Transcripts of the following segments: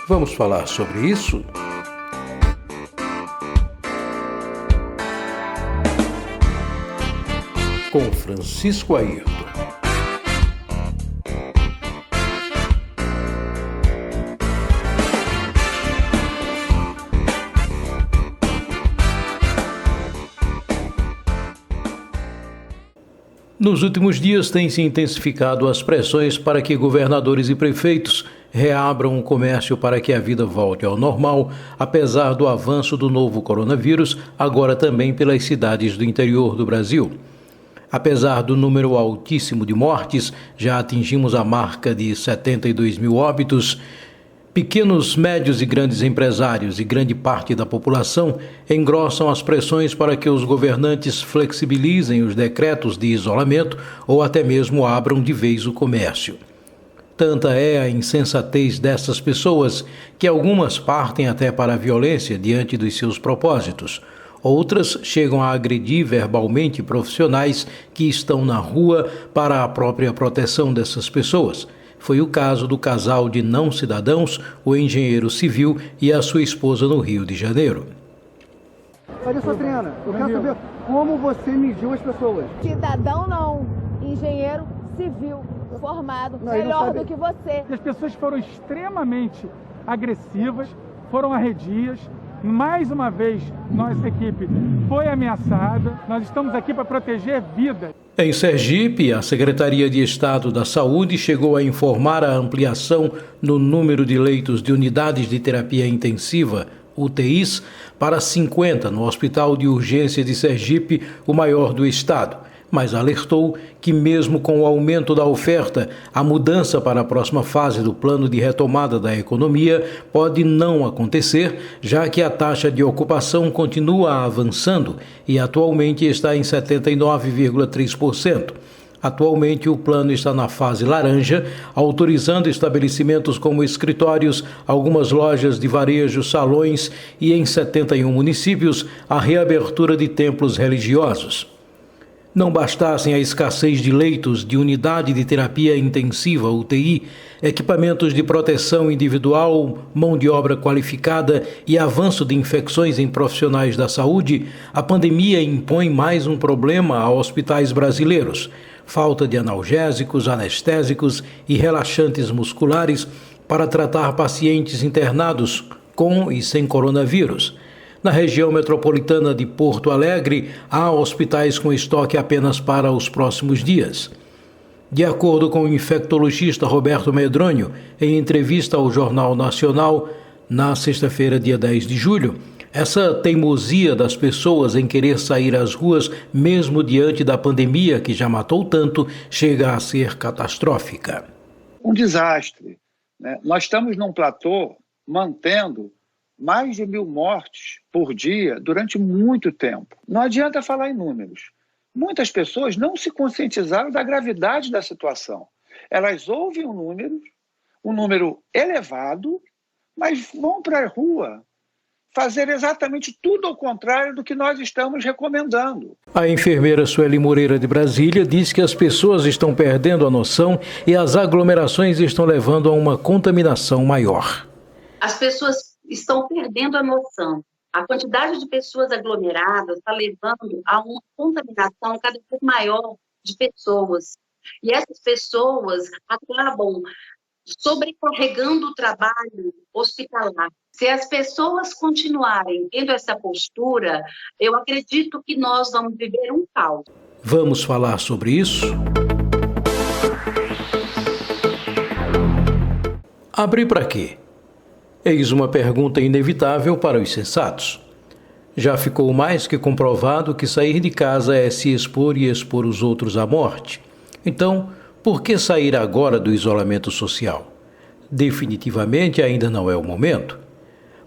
Vamos falar sobre isso? Com Francisco Ayrton. Nos últimos dias têm se intensificado as pressões para que governadores e prefeitos reabram o comércio para que a vida volte ao normal, apesar do avanço do novo coronavírus, agora também pelas cidades do interior do Brasil. Apesar do número altíssimo de mortes, já atingimos a marca de 72 mil óbitos. Pequenos, médios e grandes empresários e grande parte da população engrossam as pressões para que os governantes flexibilizem os decretos de isolamento ou até mesmo abram de vez o comércio. Tanta é a insensatez dessas pessoas que algumas partem até para a violência diante dos seus propósitos. Outras chegam a agredir verbalmente profissionais que estão na rua para a própria proteção dessas pessoas. Foi o caso do casal de não cidadãos, o engenheiro civil e a sua esposa no Rio de Janeiro. Olha só, Triana, eu quero saber como você mediu as pessoas. Cidadão não, engenheiro civil, formado, melhor do que você. As pessoas foram extremamente agressivas, foram arredias. Mais uma vez, nossa equipe foi ameaçada. Nós estamos aqui para proteger vidas. Em Sergipe, a Secretaria de Estado da Saúde chegou a informar a ampliação no número de leitos de unidades de terapia intensiva, UTIs, para 50 no Hospital de Urgência de Sergipe, o maior do estado. Mas alertou que mesmo com o aumento da oferta, a mudança para a próxima fase do plano de retomada da economia pode não acontecer, já que a taxa de ocupação continua avançando e atualmente está em 79,3%. Atualmente, o plano está na fase laranja, autorizando estabelecimentos como escritórios, algumas lojas de varejo, salões e, em 71 municípios, a reabertura de templos religiosos. Não bastassem a escassez de leitos de unidade de terapia intensiva, UTI, equipamentos de proteção individual, mão de obra qualificada e avanço de infecções em profissionais da saúde, a pandemia impõe mais um problema a hospitais brasileiros: falta de analgésicos, anestésicos e relaxantes musculares para tratar pacientes internados com e sem coronavírus. Na região metropolitana de Porto Alegre, há hospitais com estoque apenas para os próximos dias. De acordo com o infectologista Roberto Medronho, em entrevista ao Jornal Nacional, na sexta-feira, dia 10 de julho, essa teimosia das pessoas em querer sair às ruas, mesmo diante da pandemia que já matou tanto, chega a ser catastrófica. Um desastre, né? Nós estamos num platô mantendo mais de 1.000 mortes por dia durante muito tempo. Não adianta falar em números. Muitas pessoas não se conscientizaram da gravidade da situação. Elas ouvem um número elevado, mas vão para a rua fazer exatamente tudo ao contrário do que nós estamos recomendando. A enfermeira Sueli Moreira de Brasília diz que as pessoas estão perdendo a noção e as aglomerações estão levando a uma contaminação maior. As pessoas estão perdendo a noção. A quantidade de pessoas aglomeradas está levando a uma contaminação cada vez maior de pessoas. E essas pessoas acabam sobrecarregando o trabalho hospitalar. Se as pessoas continuarem tendo essa postura, eu acredito que nós vamos viver um caos. Vamos falar sobre isso? Abrir para quê? Eis uma pergunta inevitável para os sensatos. Já ficou mais que comprovado que sair de casa é se expor e expor os outros à morte. Então, por que sair agora do isolamento social? Definitivamente ainda não é o momento.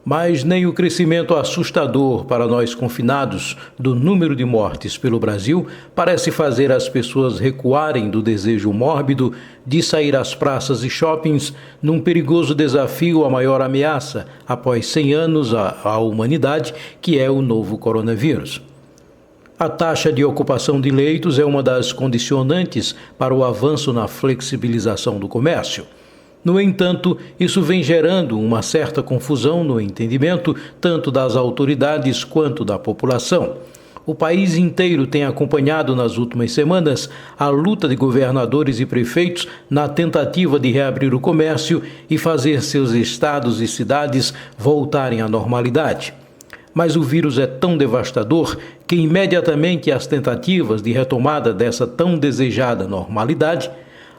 Mas nem o crescimento assustador para nós confinados do número de mortes pelo Brasil parece fazer as pessoas recuarem do desejo mórbido de sair às praças e shoppings num perigoso desafio à maior ameaça após 100 anos à humanidade, que é o novo coronavírus. A taxa de ocupação de leitos é uma das condicionantes para o avanço na flexibilização do comércio. No entanto, isso vem gerando uma certa confusão no entendimento tanto das autoridades quanto da população. O país inteiro tem acompanhado nas últimas semanas a luta de governadores e prefeitos na tentativa de reabrir o comércio e fazer seus estados e cidades voltarem à normalidade. Mas o vírus é tão devastador que imediatamente as tentativas de retomada dessa tão desejada normalidade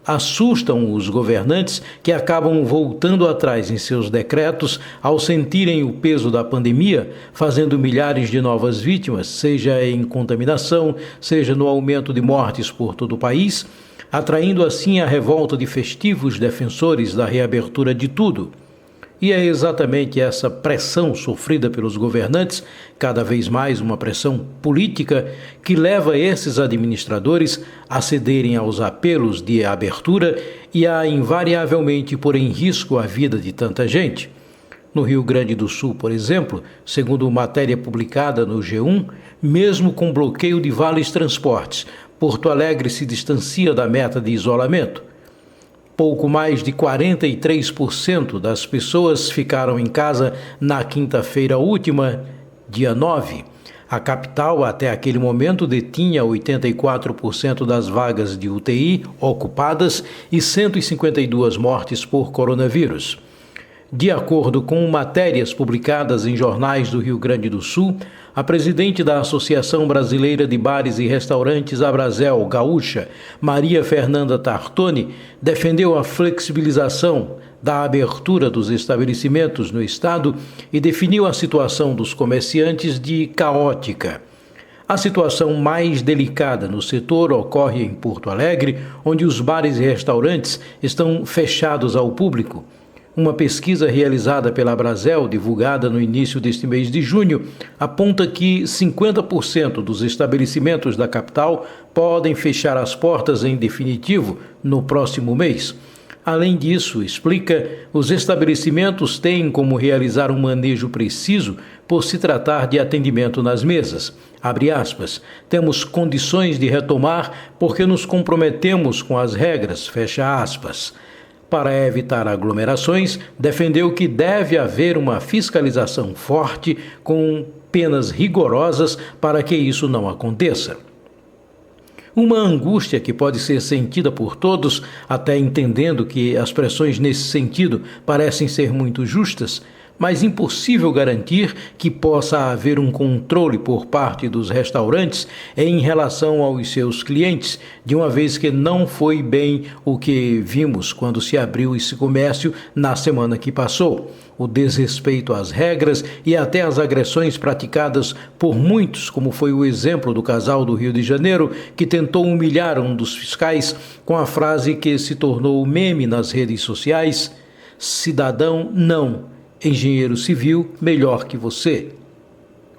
assustam os governantes, que acabam voltando atrás em seus decretos ao sentirem o peso da pandemia, fazendo milhares de novas vítimas, seja em contaminação, seja no aumento de mortes por todo o país, atraindo assim a revolta de festivos defensores da reabertura de tudo. E é exatamente essa pressão sofrida pelos governantes, cada vez mais uma pressão política, que leva esses administradores a cederem aos apelos de abertura e a invariavelmente pôr em risco a vida de tanta gente. No Rio Grande do Sul, por exemplo, segundo matéria publicada no G1, mesmo com bloqueio de vales transportes, Porto Alegre se distancia da meta de isolamento. Pouco mais de 43% das pessoas ficaram em casa na quinta-feira última, dia 9. A capital, até aquele momento, detinha 84% das vagas de UTI ocupadas e 152 mortes por coronavírus. De acordo com matérias publicadas em jornais do Rio Grande do Sul, a presidente da Associação Brasileira de Bares e Restaurantes Abrazel Gaúcha, Maria Fernanda Tartoni, defendeu a flexibilização da abertura dos estabelecimentos no estado e definiu a situação dos comerciantes de caótica. A situação mais delicada no setor ocorre em Porto Alegre, onde os bares e restaurantes estão fechados ao público. Uma pesquisa realizada pela Abrazel, divulgada no início deste mês de junho, aponta que 50% dos estabelecimentos da capital podem fechar as portas em definitivo no próximo mês. Além disso, explica, os estabelecimentos têm como realizar um manejo preciso por se tratar de atendimento nas mesas. Abre aspas, temos condições de retomar porque nos comprometemos com as regras, fecha aspas. Para evitar aglomerações, defendeu que deve haver uma fiscalização forte com penas rigorosas para que isso não aconteça. Uma angústia que pode ser sentida por todos, até entendendo que as pressões nesse sentido parecem ser muito justas, mas impossível garantir que possa haver um controle por parte dos restaurantes em relação aos seus clientes, de uma vez que não foi bem o que vimos quando se abriu esse comércio na semana que passou. O desrespeito às regras e até as agressões praticadas por muitos, como foi o exemplo do casal do Rio de Janeiro, que tentou humilhar um dos fiscais com a frase que se tornou meme nas redes sociais: "Cidadão, não. Engenheiro civil melhor que você",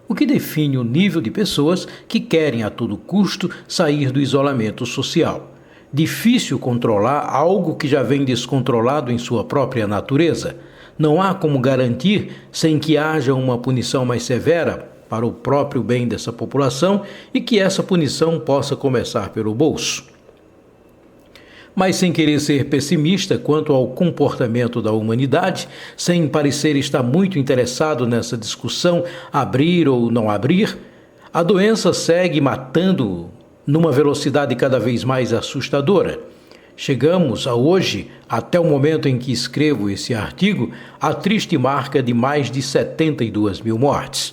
o que define o nível de pessoas que querem a todo custo sair do isolamento social. Difícil controlar algo que já vem descontrolado em sua própria natureza. Não há como garantir sem que haja uma punição mais severa para o próprio bem dessa população e que essa punição possa começar pelo bolso. Mas sem querer ser pessimista quanto ao comportamento da humanidade, sem parecer estar muito interessado nessa discussão, abrir ou não abrir, a doença segue matando numa velocidade cada vez mais assustadora. Chegamos a hoje, até o momento em que escrevo esse artigo, à triste marca de mais de 72 mil mortes.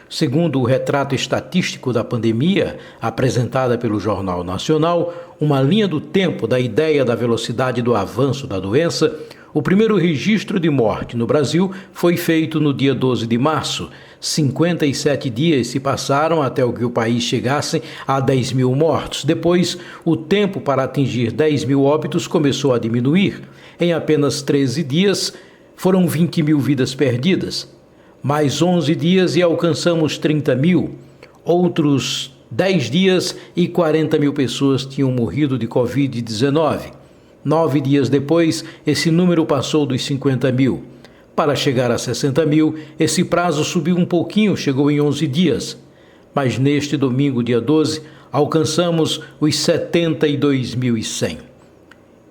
Segundo o retrato estatístico da pandemia, apresentada pelo Jornal Nacional, uma linha do tempo da ideia da velocidade do avanço da doença, o primeiro registro de morte no Brasil foi feito no dia 12 de março. 57 dias se passaram até que o país chegasse a 10 mil mortos. Depois, o tempo para atingir 10 mil óbitos começou a diminuir. Em apenas 13 dias, foram 20 mil vidas perdidas. Mais 11 dias e alcançamos 30 mil. Outros 10 dias e 40 mil pessoas tinham morrido de Covid-19. 9 dias depois, esse número passou dos 50 mil. Para chegar a 60 mil, esse prazo subiu um pouquinho, chegou em 11 dias. Mas neste domingo, dia 12, alcançamos os 72.100.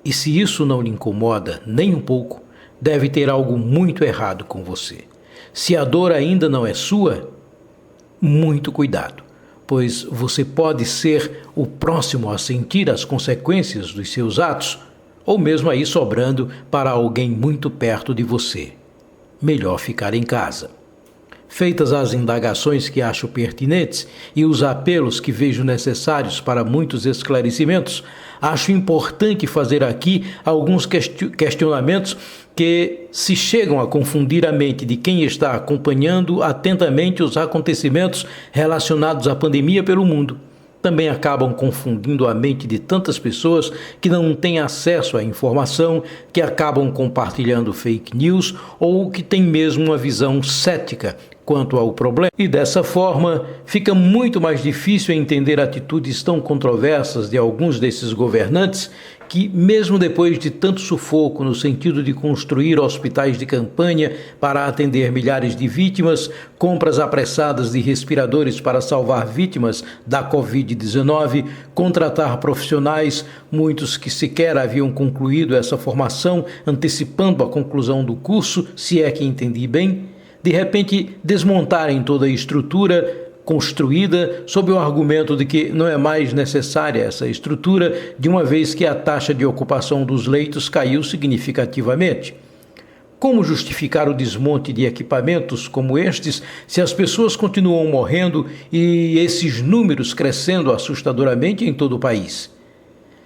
E se isso não lhe incomoda nem um pouco, deve ter algo muito errado com você. Se a dor ainda não é sua, muito cuidado, pois você pode ser o próximo a sentir as consequências dos seus atos, ou mesmo aí sobrando para alguém muito perto de você. Melhor ficar em casa. Feitas as indagações que acho pertinentes e os apelos que vejo necessários para muitos esclarecimentos, acho importante fazer aqui alguns questionamentos que se chegam a confundir a mente de quem está acompanhando atentamente os acontecimentos relacionados à pandemia pelo mundo. Também acabam confundindo a mente de tantas pessoas que não têm acesso à informação, que acabam compartilhando fake news ou que têm mesmo uma visão cética quanto ao problema. E dessa forma, fica muito mais difícil entender atitudes tão controversas de alguns desses governantes que, mesmo depois de tanto sufoco no sentido de construir hospitais de campanha para atender milhares de vítimas, compras apressadas de respiradores para salvar vítimas da Covid-19, contratar profissionais, muitos que sequer haviam concluído essa formação, antecipando a conclusão do curso, se é que entendi bem, de repente desmontarem toda a estrutura construída sob o argumento de que não é mais necessária essa estrutura, de uma vez que a taxa de ocupação dos leitos caiu significativamente. Como justificar o desmonte de equipamentos como estes se as pessoas continuam morrendo e esses números crescendo assustadoramente em todo o país?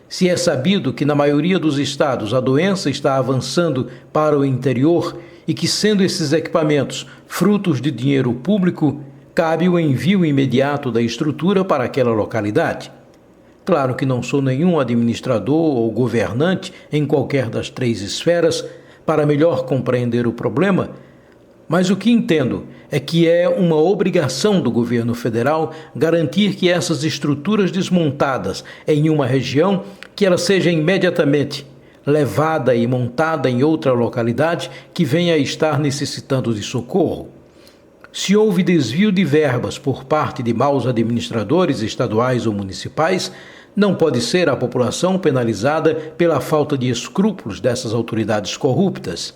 Se é sabido que na maioria dos estados a doença está avançando para o interior e que, sendo esses equipamentos frutos de dinheiro público, cabe o envio imediato da estrutura para aquela localidade. Claro que não sou nenhum administrador ou governante em qualquer das três esferas para melhor compreender o problema, mas o que entendo é que é uma obrigação do governo federal garantir que essas estruturas desmontadas em uma região, que ela seja imediatamente levada e montada em outra localidade que venha a estar necessitando de socorro. Se houve desvio de verbas por parte de maus administradores estaduais ou municipais, não pode ser a população penalizada pela falta de escrúpulos dessas autoridades corruptas.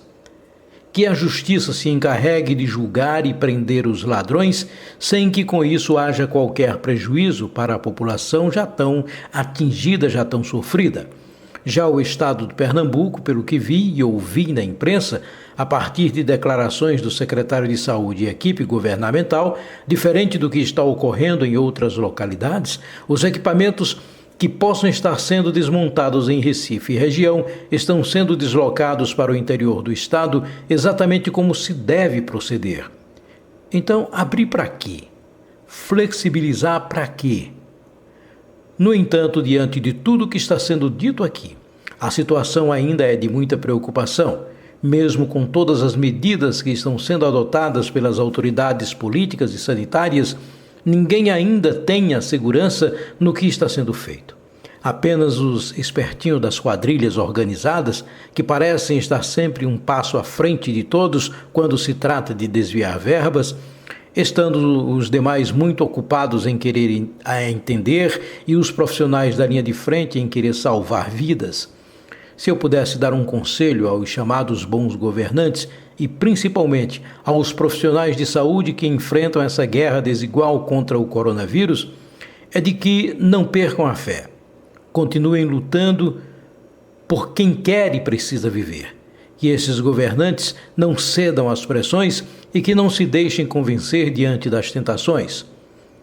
Que a justiça se encarregue de julgar e prender os ladrões, sem que com isso haja qualquer prejuízo para a população já tão atingida, já tão sofrida. Já o estado de Pernambuco, pelo que vi e ouvi na imprensa, a partir de declarações do secretário de Saúde e equipe governamental, diferente do que está ocorrendo em outras localidades, os equipamentos que possam estar sendo desmontados em Recife e região estão sendo deslocados para o interior do estado exatamente como se deve proceder. Então, abrir para quê? Flexibilizar para quê? No entanto, diante de tudo que está sendo dito aqui, a situação ainda é de muita preocupação, mesmo com todas as medidas que estão sendo adotadas pelas autoridades políticas e sanitárias, ninguém ainda tem a segurança no que está sendo feito. Apenas os espertinhos das quadrilhas organizadas, que parecem estar sempre um passo à frente de todos quando se trata de desviar verbas, estando os demais muito ocupados em querer entender e os profissionais da linha de frente em querer salvar vidas. Se eu pudesse dar um conselho aos chamados bons governantes e principalmente aos profissionais de saúde que enfrentam essa guerra desigual contra o coronavírus, é de que não percam a fé. Continuem lutando por quem quer e precisa viver. Que esses governantes não cedam às pressões e que não se deixem convencer diante das tentações.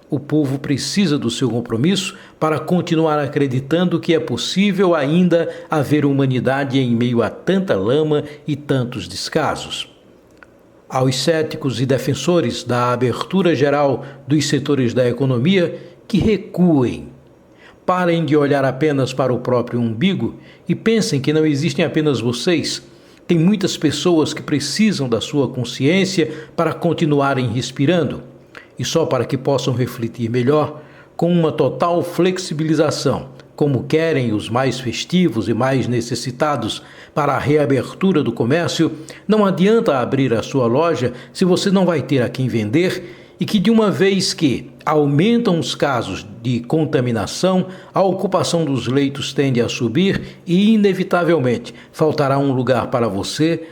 O povo precisa do seu compromisso para continuar acreditando que é possível ainda haver humanidade em meio a tanta lama e tantos descasos. Aos céticos e defensores da abertura geral dos setores da economia, que recuem. Parem de olhar apenas para o próprio umbigo e pensem que não existem apenas vocês. Tem muitas pessoas que precisam da sua consciência para continuarem respirando. E só para que possam refletir melhor, com uma total flexibilização, como querem os mais festivos e mais necessitados para a reabertura do comércio, não adianta abrir a sua loja se você não vai ter a quem vender e que de uma vez que aumentam os casos de contaminação, a ocupação dos leitos tende a subir e, inevitavelmente, faltará um lugar para você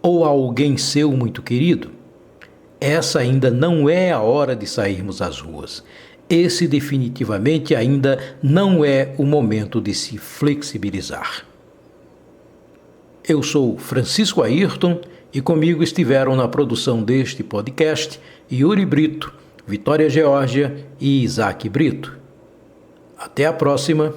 ou alguém seu muito querido. Essa ainda não é a hora de sairmos às ruas. Esse definitivamente ainda não é o momento de se flexibilizar. Eu sou Francisco Ayrton e comigo estiveram na produção deste podcast Yuri Brito, Vitória Geórgia e Isaac Brito. Até a próxima!